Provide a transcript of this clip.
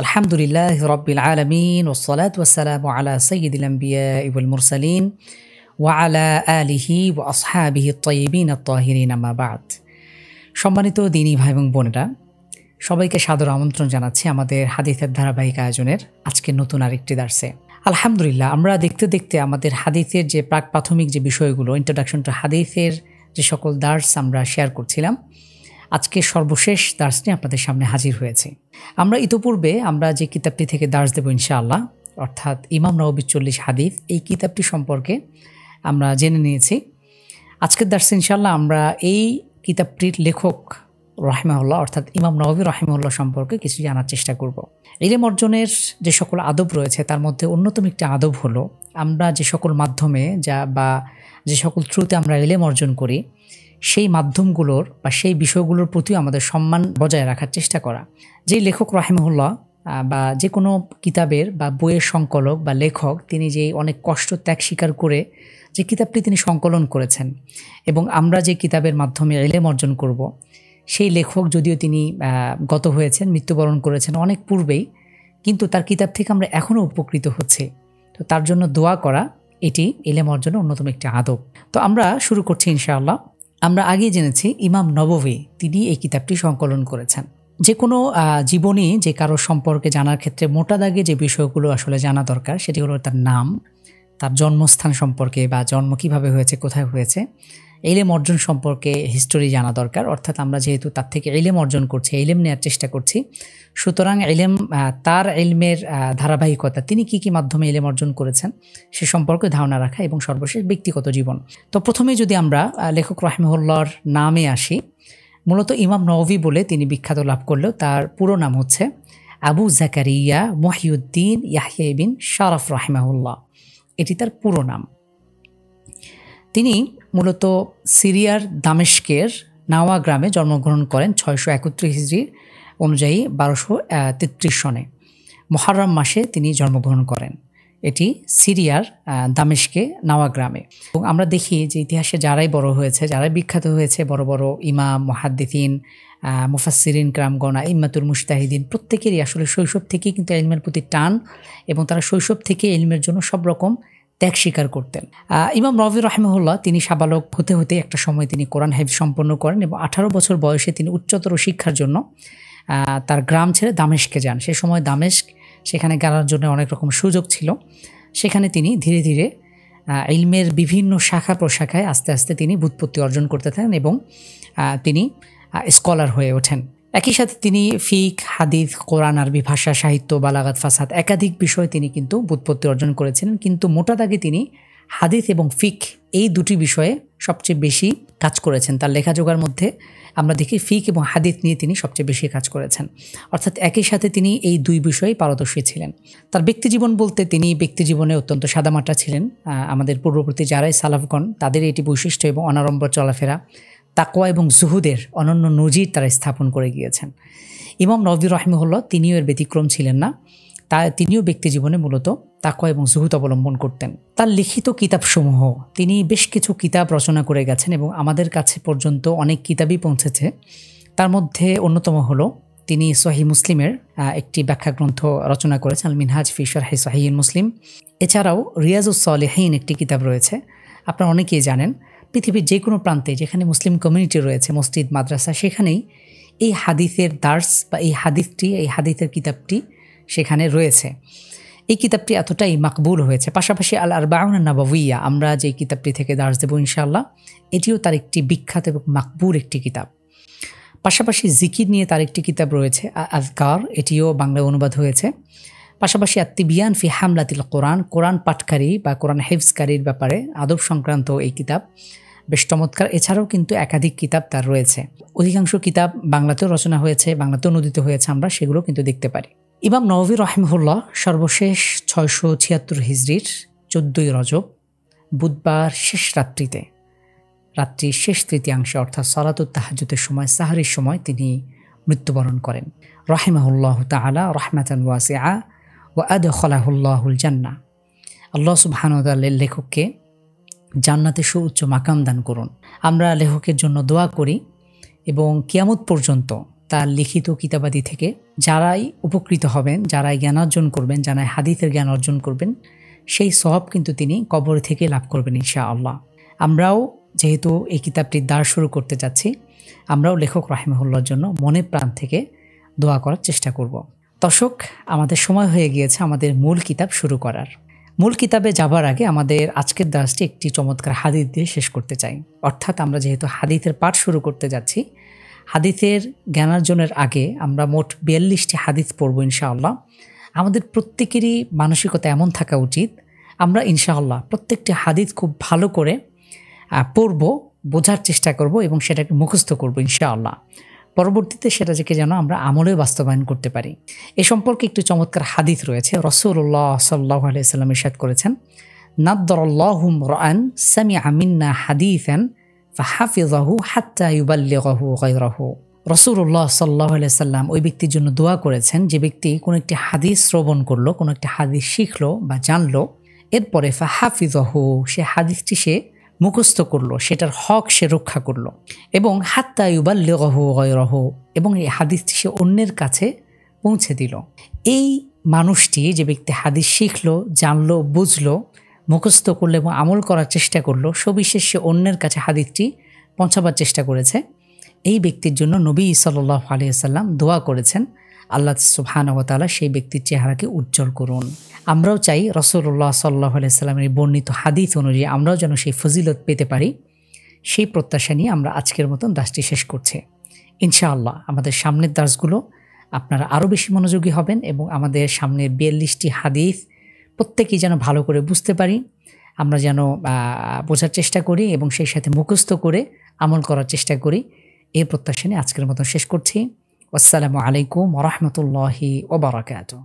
আলহামদুলিল্লাহ রব্বিল আলামিন ওয়াসসালাতু ওয়াসসালামু আলা সাইয়্যিদিল আমবিয়াই ওয়াল মুরসালিন ওয়া আলা আলিহি ওয়া আসহাবিহি আত-তাইয়্যিবিন আত-তাহিরিন আম্মা বা'দ। সম্মানিত দ্বীনী ভাই এবং বোনেরা, সবাইকে সাদর আমন্ত্রণ জানাচ্ছি আমাদের হাদিসের ধারাবাহিক আয়োজনের আজকের নতুন আরেকটি দার্সে। আলহামদুলিল্লাহ, আমরা দেখতে দেখতে আমাদের হাদিসের যে প্রাক-প্রাথমিক যে বিষয়গুলো, ইন্ট্রোডাকশন টু হাদিসের যে সকল দার্স আমরা শেয়ার করছিলাম, আজকে সর্বশেষ দার্স নিয়ে আপনাদের সামনে হাজির হয়েছে। আমরা ইতোপূর্বে আমরা যে কিতাবটি থেকে দার্স দেব ইনশাআল্লাহ, অর্থাৎ ইমাম নওয়াবীর 40 হাদিস, এই কিতাবটি সম্পর্কে আমরা জেনে নিয়েছি। আজকের দার্সে ইনশাআল্লাহ আমরা এই কিতাবটির লেখক রাহিমাহুল্লাহ অর্থাৎ ইমাম নওয়াবী রাহিমাহুল্লাহ সম্পর্কে কিছু জানার চেষ্টা করব। ইলম অর্জনের যে সকল আদব রয়েছে তার মধ্যে অন্যতম একটি আদব হলো আমরা যে সকল মাধ্যমে যে সকল থ্রুতে আমরা ইলম অর্জন করি সেই মাধ্যমগুলোর বা সেই বিষয়গুলোর প্রতি আমাদের সম্মান বজায় রাখার চেষ্টা করা। যে লেখক রাহিমাহুল্লাহ বা যে কোনো কিতাবের বা বইয়ের সংকলক বা লেখক, তিনি যে অনেক কষ্ট ত্যাগ স্বীকার করে যে কিতাবটি তিনি সংকলন করেছেন এবং আমরা যে কিতাবের মাধ্যমে ইলম অর্জন করব, সেই লেখক যদিও তিনি গত হয়েছেন, মৃত্যুবরণ করেছেন অনেক পূর্বেই, কিন্তু তার কিতাব থেকে আমরা এখনও উপকৃত হচ্ছি। তো তার জন্য দোয়া করা এটি ইলম অর্জনের অন্যতম একটি আদব। তো আমরা শুরু করছি ইনশাআল্লাহ। আমরা আগে জেনেছি ইমাম নববী তিনি এই কিতাবটি সংকলন করেছেন। যে কোনো জীবনী যে কারো সম্পর্কে জানার ক্ষেত্রে মোটা দাগে যে বিষয়গুলো আসলে জানা দরকার সেটি হলো তার নাম, তার জন্মস্থান সম্পর্কে বা জন্ম কিভাবে হয়েছে, কোথায় হয়েছে, ইলম অর্জন সম্পর্কে হিস্টোরি জানা দরকার। অর্থাৎ আমরা যেহেতু তার থেকে ইলম অর্জন করছি, ইলম নেওয়ার চেষ্টা করছি, সুতরাং ইলম তার ইলমের ধারাবাহিকতা, তিনি কি কি মাধ্যমে ইলম অর্জন করেছেন সে সম্পর্কে ধারণা রাখা এবং সর্বশেষ ব্যক্তিগত জীবন। তো প্রথমেই যদি আমরা লেখক রাহিমাহুল্লাহর নামে আসি, মূলত ইমাম নওয়াবী বলে তিনি বিখ্যাত লাভ করলেও তার পুরো নাম হচ্ছে আবু জাকারিয়া মুহইয়্যিদ্দিন ইয়াহইয়া ইবনে শারফ রাহিমাহুল্লাহ। এটি তার পুরো নাম। তিনি মূলত সিরিয়ার দামেস্কের নাওয়া গ্রামে জন্মগ্রহণ করেন 631 হিজরি অনুযায়ী 1233 সনে মুহররম মাসে তিনি জন্মগ্রহণ করেন। এটি সিরিয়ার দামেস্কে নাওয়া গ্রামে। এবং আমরা দেখি যে ইতিহাসে যারাই বড় হয়েছে, যারাই বিখ্যাত হয়েছে, বড় বড় ইমাম, মুহাদ্দিসিন, মুফাসসিরিন কিরামগণ, আইম্মাতুল মুজতাহিদিন, প্রত্যেকেরই আসলে শৈশব থেকেই কিন্তু ইলমের প্রতি টান এবং তারা শৈশব থেকে ইলমের জন্য সব রকম ত্যাগ স্বীকার করতেন। ইমাম নওয়াবী রাহিমাহুল্লাহ তিনি সাবালক হতে হতে একটা সময় তিনি কোরআন হিফজ সম্পন্ন করেন এবং 18 বছর বয়সে তিনি উচ্চতর শিক্ষার জন্য তার গ্রাম ছেড়ে দামেস্কে যান। সে সময় দামেস্ক, সেখানে গেলার জন্য অনেক রকম সুযোগ ছিল। সেখানে তিনি ধীরে ধীরে ইলমের বিভিন্ন শাখা প্রশাখায় আস্তে আস্তে তিনি ব্যুৎপত্তি অর্জন করতে থাকেন এবং তিনি স্কলার হয়ে ওঠেন। একই সাথে তিনি ফিক, হাদিস, কোরআন, আরবি ভাষা, সাহিত্য, বালাগাত, ফাসাদ একাধিক বিষয়ে তিনি কিন্তু ব্যুৎপত্তি অর্জন করেছিলেন। কিন্তু মোটা দাগে তিনি হাদিস এবং ফিক এই দুটি বিষয়ে সবচেয়ে বেশি কাজ করেছেন। তার লেখাজোগার মধ্যে আমরা দেখি ফিক এবং হাদিস নিয়ে তিনি সবচেয়ে বেশি কাজ করেছেন। অর্থাৎ একই সাথে তিনি এই দুই বিষয়েই পারদর্শী ছিলেন। তার ব্যক্তিজীবন বলতে তিনি ব্যক্তিজীবনে অত্যন্ত সাদামাটা ছিলেন। আমাদের পূর্ববর্তী যারাই সালাফগণ তাদের এটি বৈশিষ্ট্য এবং অনাড়ম্বর চলাফেরা, তাকওয়া এবং জুহুদের অনন্য নজির তারা স্থাপন করে গিয়েছেন। ইমাম নওয়াবী রাহিমাহুল্লাহ তিনিও এর ব্যতিক্রম ছিলেন না। তিনিও ব্যক্তিজীবনে মূলত তাকওয়া এবং জুহুদ অবলম্বন করতেন। তার লিখিত কিতাবসমূহ, তিনি বেশ কিছু কিতাব রচনা করে গেছেন এবং আমাদের কাছে পর্যন্ত অনেক কিতাবই পৌঁছেছে। তার মধ্যে অন্যতম হলো তিনি সহিহ মুসলিমের একটি ব্যাখ্যা গ্রন্থ রচনা করেছেন, আল মিনহাজ ফি শারহি সহিহ মুসলিম। এছাড়াও রিয়াজুস সালিহিন একটি কিতাব রয়েছে। আপনারা অনেকেই জানেন পৃথিবীর যে কোনো প্রান্তে যেখানে মুসলিম কমিউনিটি রয়েছে, মসজিদ, মাদ্রাসা, সেখানেই এই হাদিসের দার্স বা এই হাদিসের কিতাবটি সেখানে রয়েছে। এই কিতাবটি এতটাই মাকবুল হয়েছে। পাশাপাশি আল আরবাউন আন-নাবাওয়িয়া আমরা যে কিতাবটি থেকে দার্স দেব ইনশাআল্লাহ, এটিও তার একটি বিখ্যাত এবং মাকবুল একটি কিতাব। পাশাপাশি জিকির নিয়ে তার একটি কিতাব রয়েছে আযকার, এটিও বাংলায় অনুবাদ হয়েছে। পাশাপাশি আত-তিবিয়ান ফি হামলাতিল কোরআন, কোরআন পাঠকারী বা কোরআন হিফজকারীর ব্যাপারে আদব সংক্রান্ত এই কিতাব বেশ চমৎকার। এছাড়াও কিন্তু একাধিক কিতাব তার রয়েছে। অধিকাংশ কিতাব বাংলাতেও রচনা হয়েছে, বাংলাতেও অনুদিত হয়েছে, আমরা সেগুলো কিন্তু দেখতে পারি। ইমাম নওয়াবী রাহিমাহুল্লাহ সর্বশেষ 676 হিজরির 14 রজব বুধবার শেষ রাত্রির শেষ তৃতীয়াংশে অর্থাৎ সালাতুত তাহাজ্জুদের সময়, সাহরির সময় তিনি মৃত্যুবরণ করেন। রাহিমাহুল্লাহ তাআলা রাহমাতান ওয়াসিআ ওয়া আদখালাহুল্লাহুল জান্নাহ। আল্লাহ সুবহানাহু ওয়া তাআলা লেখককে জান্নাতে সুউচ্চ মাকাম দান করুন। আমরা লেখকের জন্য দোয়া করি এবং কিয়ামত পর্যন্ত তার লিখিত কিতাবাদি থেকে যারাই উপকৃত হবেন, যারাই জ্ঞান অর্জন করবেন, যারাই হাদিসের জ্ঞান অর্জন করবেন, সেই সওয়াব কিন্তু তিনি কবর থেকে লাভ করবেন ইনশাআল্লাহ। আমরাও যেহেতু এই কিতাবটির দ্বার শুরু করতে যাচ্ছি, আমরাও লেখক রাহিমাহুল্লাহর জন্য মনে প্রাণ থেকে দোয়া করার চেষ্টা করব। দর্শক, আমাদের সময় হয়ে গিয়েছে আমাদের মূল কিতাব শুরু করার। মূল কিতাবে যাবার আগে আমাদের আজকের দাসটি একটি চমৎকার হাদিস দিয়ে শেষ করতে চাই। অর্থাৎ আমরা যেহেতু হাদিসের পাঠ শুরু করতে যাচ্ছি, হাদিসের জ্ঞানার্জনের আগে আমরা মোট 42টি হাদিস পড়ব ইনশাআল্লাহ। আমাদের প্রত্যেকেরই মানসিকতা এমন থাকা উচিত, আমরা ইনশাআল্লাহ প্রত্যেকটি হাদিস খুব ভালো করে পড়ব, বোঝার চেষ্টা করব এবং সেটাকে মুখস্থ করব ইনশাআল্লাহ। পরবর্তীতে সেটা থেকে যেন আমরা আমলে বাস্তবায়ন করতে পারি। এ সম্পর্কে একটি চমৎকার হাদিস রয়েছে। রাসূলুল্লাহ সাল্লাল্লাহু আলাইহি ওয়াসাল্লাম ইরশাদ করেছেন, নাদ্দারাল্লাহু রাআন সামিআ মিন্না হাদিসান ফাহাফিযাহু হাত্তা ইউবাল্লিগাহু গায়রাহু। রাসূলুল্লাহ সাল্লাল্লাহু আলাইহি ওয়াসাল্লাম ওই ব্যক্তির জন্য দোয়া করেছেন যে ব্যক্তি কোনো একটি হাদিস শ্রবণ করলো, কোনো একটি হাদিস শিখলো বা জানলো, এরপরে ফাহাফিযাহু সে হাদিসটি সে মুখস্থ করলো, সেটার হক সে রক্ষা করলো, এবং হাত্তা ইউবাল্লিগাহু গায়রাহু, এবং এই হাদিসটি সে অন্যের কাছে পৌঁছে দিল। এই মানুষটি, যে ব্যক্তি হাদিস শিখলো, জানলো, বুঝলো, মুখস্থ করলো এবং আমল করার চেষ্টা করলো, সবিশেষ সে অন্যের কাছে হাদিসটি পৌঁছাবার চেষ্টা করেছে, এই ব্যক্তির জন্য নবী সাল্লাল্লাহু আলাইহি ওয়াসাল্লাম দোয়া করেছেন, আল্লাহ সুবহানাহু ওয়া তাআলা সেই ব্যক্তির চেহারাকে উজ্জ্বল করুন। আমরাও চাই রাসূলুল্লাহ সাল্লাল্লাহু আলাইহি ওয়াসাল্লামের বর্ণিত হাদিস অনুযায়ী আমরাও যেন সেই ফজিলত পেতে পারি। সেই প্রত্যাশা নিয়ে আমরা আজকের মতন দাসটি শেষ করছি। ইনশাআল্লাহ আমাদের সামনের দাসগুলো আপনারা আরও বেশি মনোযোগী হবেন এবং আমাদের সামনের 42টি হাদিস প্রত্যেকেই যেন ভালো করে বুঝতে পারি, আমরা যেন বোঝার চেষ্টা করি এবং সেই সাথে মুখস্থ করে আমল করার চেষ্টা করি। এই প্রত্যাশা নিয়ে আজকের মতন শেষ করছি। আসসালামু আলাইকুম ওয়া রাহমাতুল্লাহি ওয়া বারাকাতুহু।